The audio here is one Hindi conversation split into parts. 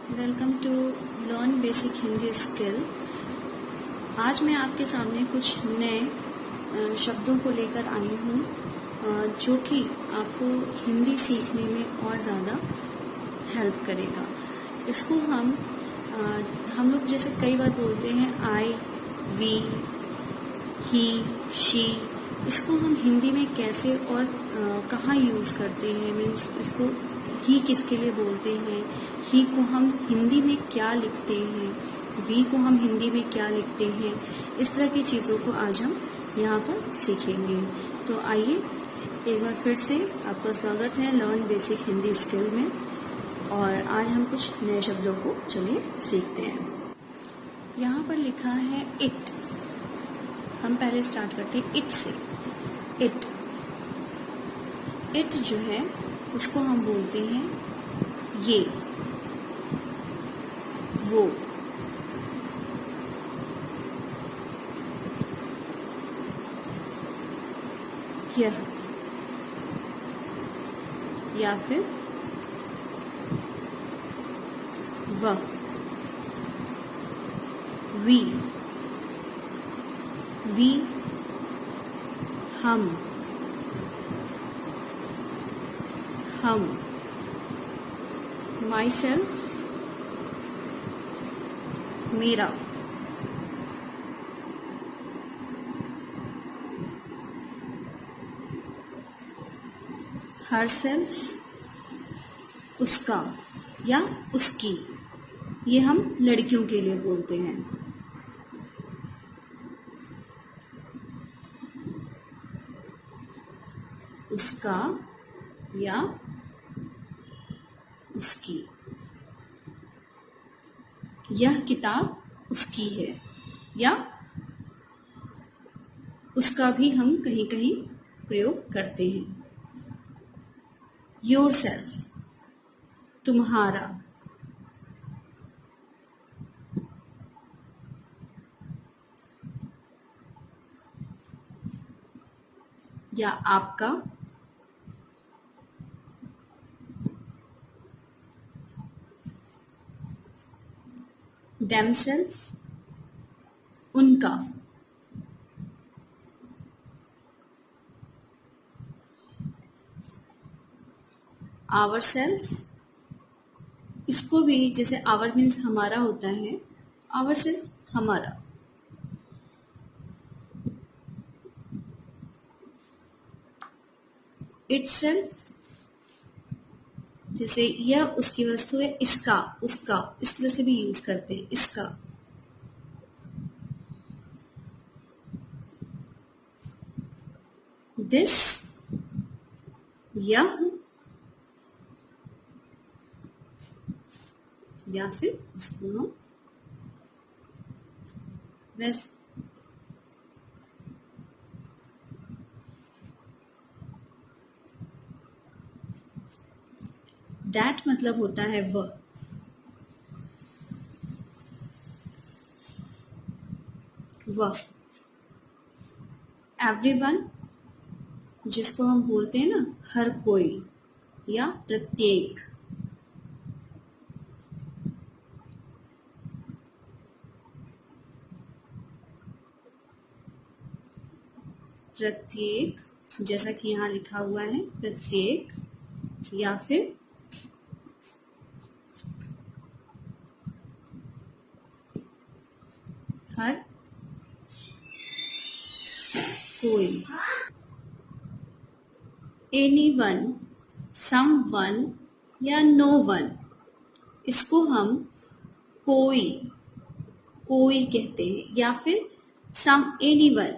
Welcome to learn basic Hindi skill. आज मैं आपके सामने कुछ नए शब्दों को लेकर आई हूँ जो कि आपको हिंदी सीखने में और ज़्यादा हेल्प करेगा। इसको हम लोग जैसे कई बार बोलते हैं आई, वी, ही, शी, इसको हम हिंदी में कैसे और कहाँ यूज़ करते हैं, मीन्स इसको ही किसके लिए बोलते हैं, ही को हम हिंदी में क्या लिखते हैं, वी को हम हिंदी में क्या लिखते हैं, इस तरह की चीज़ों को आज हम यहाँ पर सीखेंगे। तो आइए एक बार फिर से आपका स्वागत है लर्न बेसिक हिंदी स्किल में। और आज हम कुछ नए शब्दों को चलिए सीखते हैं। यहाँ पर लिखा है इट। हम पहले स्टार्ट करते हैं इट से। इट इट जो है उसको हम बोलते हैं ये, वो, यह, या फिर वह, वी, हम, माई सेल्फ, मेरा, हर सेल्फ, उसका या उसकी, ये हम लड़कियों के लिए बोलते हैं। उसका या उसकी, यह किताब उसकी है, या उसका भी हम कहीं कहीं प्रयोग करते हैं। योर सेल्फ, तुम्हारा, या आपका, themselves, उनका, ourself, इसको भी जैसे our मीन्स हमारा होता है, ourself हमारा, itself, जैसे यह उसकी वस्तु है, इसका, उसका, इस तरह से भी यूज करते हैं, इसका। दिस, यह, या फिर उसको हम वैसे। दैट मतलब होता है वह। वह, एवरीवन, जिसको हम बोलते हैं ना हर कोई या प्रत्येक। प्रत्येक, जैसा कि यहाँ लिखा हुआ है प्रत्येक, या फिर हर कोई। एनीवन, समवन या नो वन, इसको हम कोई कहते हैं, या फिर एनीवन,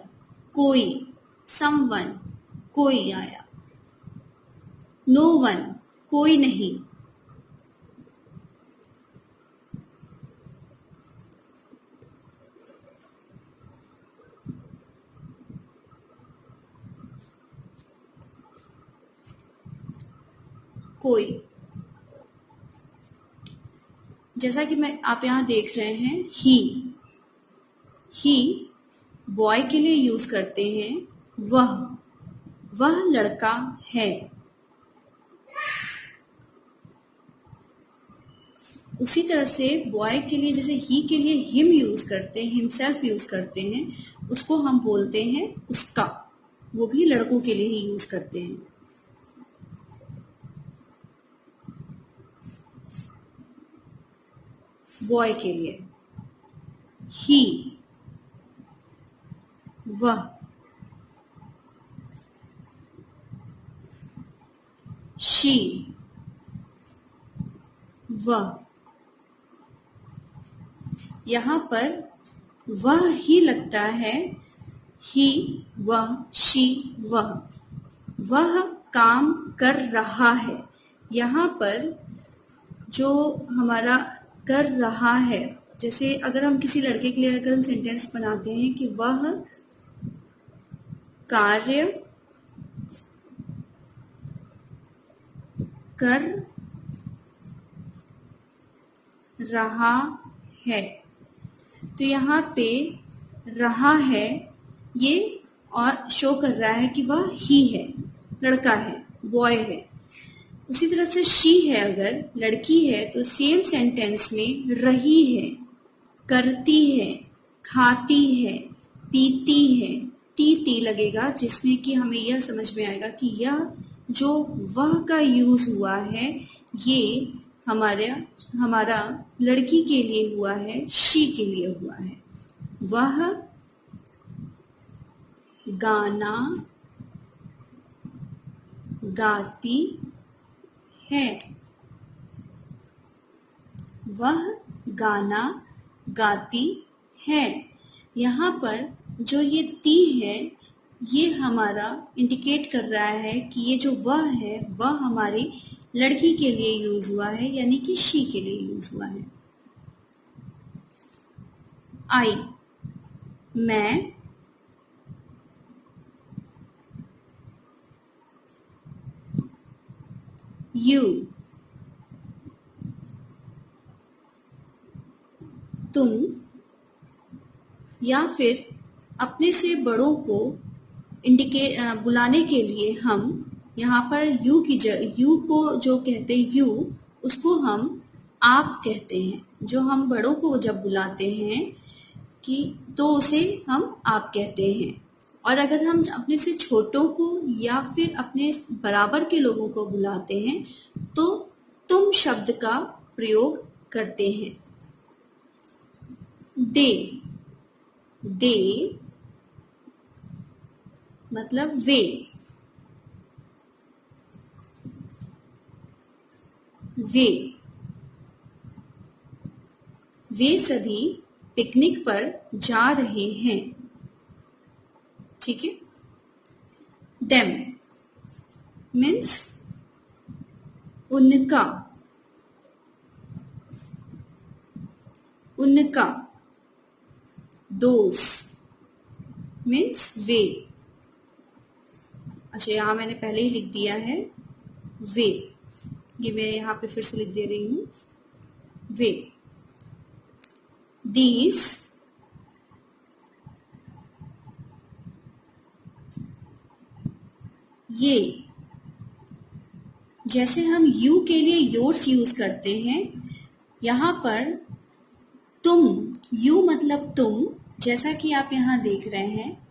कोई, समवन, कोई आया, नो वन, कोई नहीं। कोई, जैसा कि आप यहाँ देख रहे हैं ही बॉय के लिए यूज करते हैं। वह लड़का है। उसी तरह से बॉय के लिए जैसे ही के लिए हिम यूज करते हैं, हिमसेल्फ यूज करते हैं, उसको हम बोलते हैं उसका। वो भी लड़कों के लिए ही यूज करते हैं। बॉय के लिए ही, वह, शी, वह। यहां पर वह ही लगता है, ही, वह, शी, वह काम कर रहा है। यहाँ पर जो हमारा कर रहा है, जैसे अगर हम किसी लड़के के लिए अगर हम सेंटेंस बनाते हैं कि वह कार्य कर रहा है, तो यहाँ पे रहा है ये और शो कर रहा है कि वह ही है, लड़का है, बॉय है। उसी तरह से शी है, अगर लड़की है तो सेम सेंटेंस में रही है, करती है, खाती है, पीती है, ती लगेगा, जिसमें कि हमें यह समझ में आएगा कि यह जो वह का यूज हुआ है ये हमारा लड़की के लिए हुआ है, शी के लिए हुआ है। वह गाना गाती है, वह गाना गाती है। यहाँ पर जो ये ती है ये हमारा इंडिकेट कर रहा है कि ये जो वह है वह हमारी लड़की के लिए यूज हुआ है, यानी कि शी के लिए यूज हुआ है। आई, मैं, यू, तुम, या फिर अपने से बड़ों को बुलाने के लिए हम यहाँ पर यू को जो कहते हैं यू, उसको हम आप कहते हैं। जो हम बड़ों को जब बुलाते हैं कि तो उसे हम आप कहते हैं। और अगर हम अपने से छोटों को या फिर अपने बराबर के लोगों को बुलाते हैं तो तुम शब्द का प्रयोग करते हैं। दे मतलब वे सभी पिकनिक पर जा रहे हैं। ठीक है। देम मीन्स उनका, दोस मीन्स वे। अच्छा, यहां मैंने पहले ही लिख दिया है वे, ये मैं यहाँ पे फिर से लिख दे रही हूं, वे। दीज ये, जैसे हम यू के लिए योर्स यूज करते हैं, यहाँ पर तुम, यू मतलब तुम, जैसा कि आप यहाँ देख रहे हैं,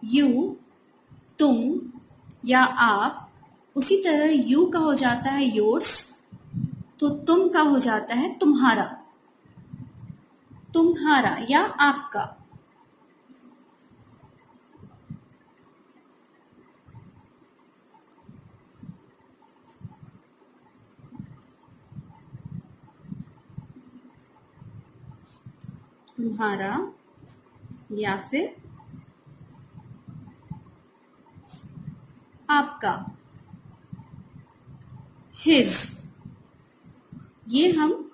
यू, तुम या आप। उसी तरह यू का हो जाता है योर्स, तो तुम का हो जाता है तुम्हारा, या आपका। तुम्हारा या फिर आपका। हिज, ये हम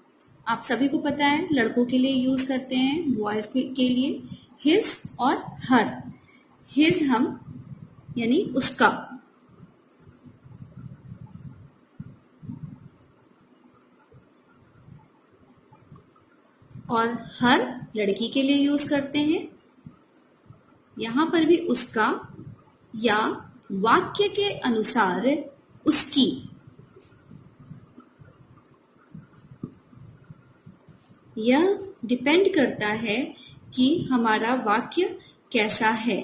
आप सभी को पता है लड़कों के लिए यूज करते हैं, बॉयज के लिए हिज और हर। हिज हम यानी उसका, और हर लड़की के लिए यूज करते हैं। यहां पर भी उसका या वाक्य के अनुसार उसकी। यह डिपेंड करता है कि हमारा वाक्य कैसा है,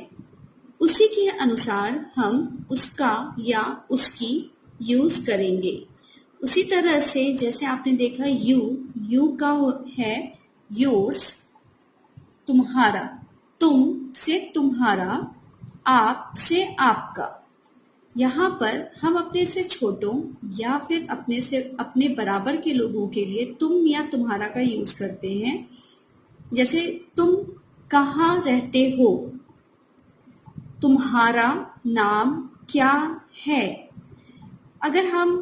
उसी के अनुसार हम उसका या उसकी यूज करेंगे। उसी तरह से जैसे आपने देखा यू का है योर्स, तुम्हारा, तुम से तुम्हारा, आप से आपका। यहाँ पर हम अपने से छोटों या फिर अपने बराबर के लोगों के लिए तुम या तुम्हारा का यूज करते हैं। जैसे तुम कहाँ रहते हो, तुम्हारा नाम क्या है। अगर हम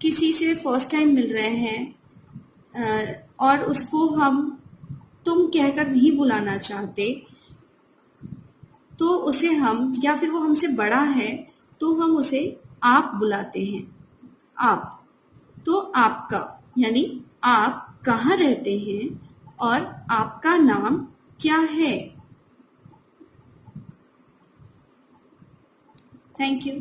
किसी से फर्स्ट टाइम मिल रहे हैं और उसको हम तुम कहकर नहीं बुलाना चाहते, तो उसे हम, या फिर वो हमसे बड़ा है तो हम उसे आप बुलाते हैं। आप, तो आपका यानी आप कहाँ रहते हैं और आपका नाम क्या है। Thank you.